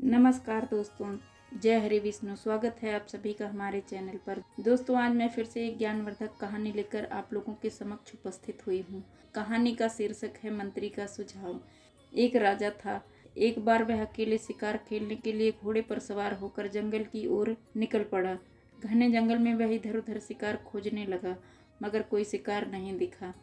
नमस्कार दोस्तों, जय हरि विष्णु। स्वागत है आप सभी का हमारे चैनल पर। दोस्तों, आज मैं फिर से एक ज्ञानवर्धक कहानी लेकर आप लोगों के समक्ष उपस्थित हुई हूँ। कहानी का शीर्षक है मंत्री का सुझाव। एक राजा था। एक बार वह अकेले शिकार खेलने के लिए घोड़े पर सवार होकर जंगल की ओर निकल पड़ा। घने जंगल में वह इधर उधर शिकार खोजने लगा, मगर कोई शिकार नहीं दिखा।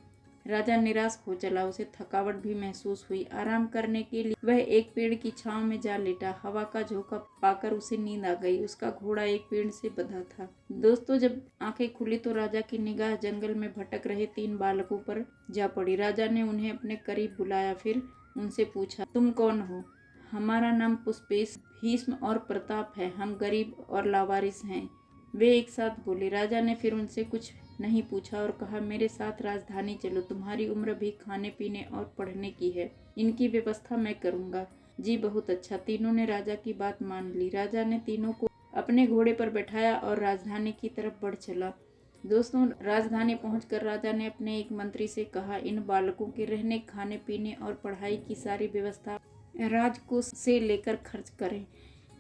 राजा निराश हो चला। उसे थकावट भी महसूस हुई। आराम करने के लिए वह एक पेड़ की छांव में जा लेटा। हवा का झोंका पाकर उसे नींद आ गई। उसका घोड़ा एक पेड़ से बंधा था। दोस्तों, जब आंखें खुली तो राजा की निगाह जंगल में भटक रहे 3 बालकों पर जा पड़ी। राजा ने उन्हें अपने करीब बुलाया, फिर उनसे पूछा, तुम कौन हो? हमारा नाम पुष्पेश, भीष्म और प्रताप है। हम गरीब और लावारिस हैं, वे एक साथ बोले। राजा ने फिर उनसे कुछ नहीं पूछा और कहा, मेरे साथ राजधानी चलो। तुम्हारी उम्र भी खाने पीने और पढ़ने की है। इनकी व्यवस्था मैं करूंगा। जी बहुत अच्छा। तीनों ने राजा की बात मान ली। राजा ने तीनों को अपने घोड़े पर बैठाया और राजधानी की तरफ बढ़ चला। दोस्तों, राजधानी पहुंचकर राजा ने अपने एक मंत्री से कहा, इन बालकों के रहने, खाने पीने और पढ़ाई की सारी व्यवस्था राजकोष से लेकर खर्च करें।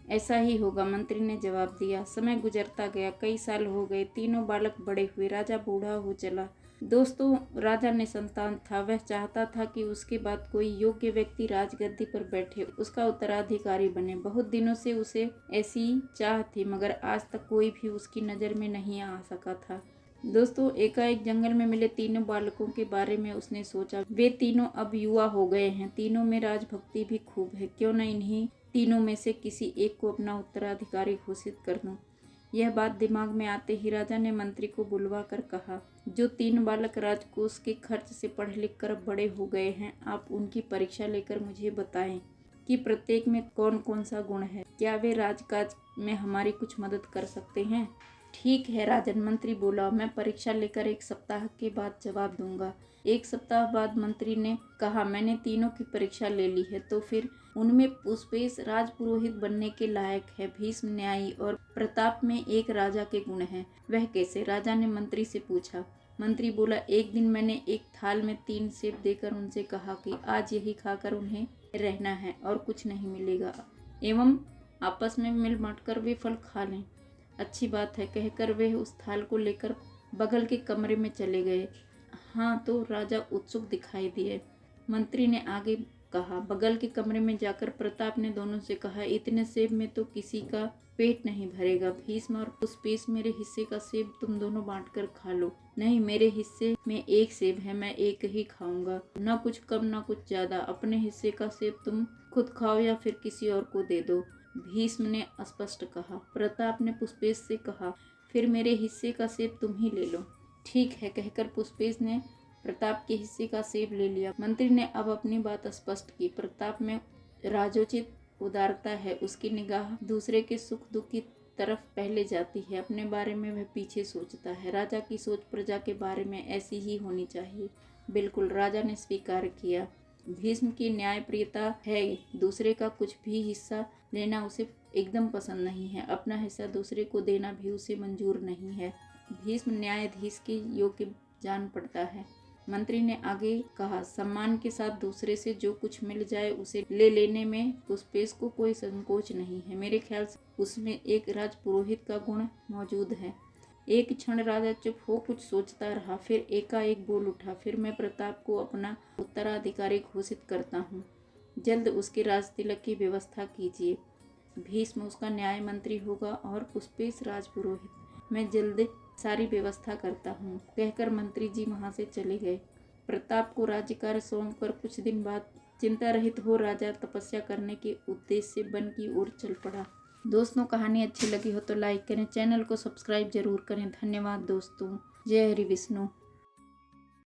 ऐसा ही होगा, मंत्री ने जवाब दिया। समय गुजरता गया। कई साल हो गए। तीनों बालक बड़े हुए। राजा बूढ़ा हो चला। दोस्तों, राजा निसंतान था। वह चाहता था कि उसके बाद कोई योग्य व्यक्ति राजगद्दी पर बैठे, उसका उत्तराधिकारी बने। बहुत दिनों से उसे ऐसी चाह थी, मगर आज तक कोई भी उसकी नज़र में नहीं आ सका था। दोस्तों, एकाएक जंगल में मिले तीनों बालकों के बारे में उसने सोचा। वे तीनों अब युवा हो गए हैं। तीनों में राजभक्ति भी खूब है। क्यों न इन्हीं तीनों में से किसी एक को अपना उत्तराधिकारी घोषित कर दूं। यह बात दिमाग में आते ही राजा ने मंत्री को बुलवा कर कहा, जो 3 बालक राजकोष के खर्च से पढ़ लिख कर बड़े हो गए हैं, आप उनकी परीक्षा लेकर मुझे बताएं कि प्रत्येक में कौन कौन सा गुण है। क्या वे राजकाज में हमारी कुछ मदद कर सकते हैं? ठीक है राजन, मंत्री बोला। मैं परीक्षा लेकर 1 सप्ताह के बाद जवाब दूंगा। 1 सप्ताह बाद मंत्री ने कहा, मैंने तीनों की परीक्षा ले ली है, तो फिर उनमें पुष्पेश राजपुरोहित बनने के लायक है, भीष्म न्यायी और प्रताप में एक राजा के गुण हैं। वह कैसे? राजा ने मंत्री से पूछा। मंत्री बोला, एक दिन मैंने एक थाल में 3 सेब देकर उनसे कहा कि आज यही खाकर उन्हें रहना है और कुछ नहीं मिलेगा, एवं आपस में मिल बांटकर वे फल खा लें। अच्छी बात है, कहकर वे उस थाल को लेकर बगल के कमरे में चले गए। हाँ, तो राजा उत्सुक दिखाई दिए। मंत्री ने आगे कहा, बगल के कमरे में जाकर प्रताप ने दोनों से कहा, इतने सेब में तो किसी का पेट नहीं भरेगा। भीष्म और पुष्पेश, मेरे हिस्से का सेब तुम दोनों बांटकर खा लो। नहीं, मेरे हिस्से में 1 सेब है, मैं 1 ही खाऊंगा, न कुछ कम न कुछ ज्यादा। अपने हिस्से का सेब तुम खुद खाओ या फिर किसी और को दे दो, भीष्म ने स्पष्ट कहा। प्रताप ने पुष्पेश से कहा, फिर मेरे हिस्से का सेब तुम ही ले लो। ठीक है, कहकर पुष्पेश ने प्रताप के हिस्से का सेब ले लिया। मंत्री ने अब अपनी बात स्पष्ट की। प्रताप में राजोचित उदारता है। उसकी निगाह दूसरे के सुख दुख की तरफ पहले जाती है, अपने बारे में वह पीछे सोचता है। राजा की सोच प्रजा के बारे में ऐसी ही होनी चाहिए। बिल्कुल, राजा ने स्वीकार किया। भीष्म की न्यायप्रियता है। दूसरे का कुछ भी हिस्सा लेना उसे एकदम पसंद नहीं है। अपना हिस्सा दूसरे को देना भी उसे मंजूर नहीं है। भीष्म न्यायाधीश के योग्य जान पड़ता है। मंत्री ने आगे कहा, सम्मान के साथ दूसरे से जो कुछ मिल जाए उसे ले लेने में पुष्पेश को कोई संकोच नहीं है। मेरे ख्याल से उसमें एक राजपुरोहित का गुण मौजूद है। एक क्षण राजा चुप हो कुछ सोचता रहा, फिर एकाएक बोल उठा, फिर मैं प्रताप को अपना उत्तराधिकारी घोषित करता हूँ। जल्द उसके राजतिलक की व्यवस्था कीजिए। भीष्म उसका न्याय मंत्री होगा और पुष्पेश राजपुरोहित। मैं जल्द सारी व्यवस्था करता हूँ, कहकर मंत्री जी वहाँ से चले गए। प्रताप को राज्यकार्य सौंपकर कुछ दिन बाद चिंता रहित हो राजा तपस्या करने के उद्देश्य से वन की ओर चल पड़ा। दोस्तों, कहानी अच्छी लगी हो तो लाइक करें, चैनल को सब्सक्राइब जरूर करें। धन्यवाद दोस्तों। जय हरि विष्णु।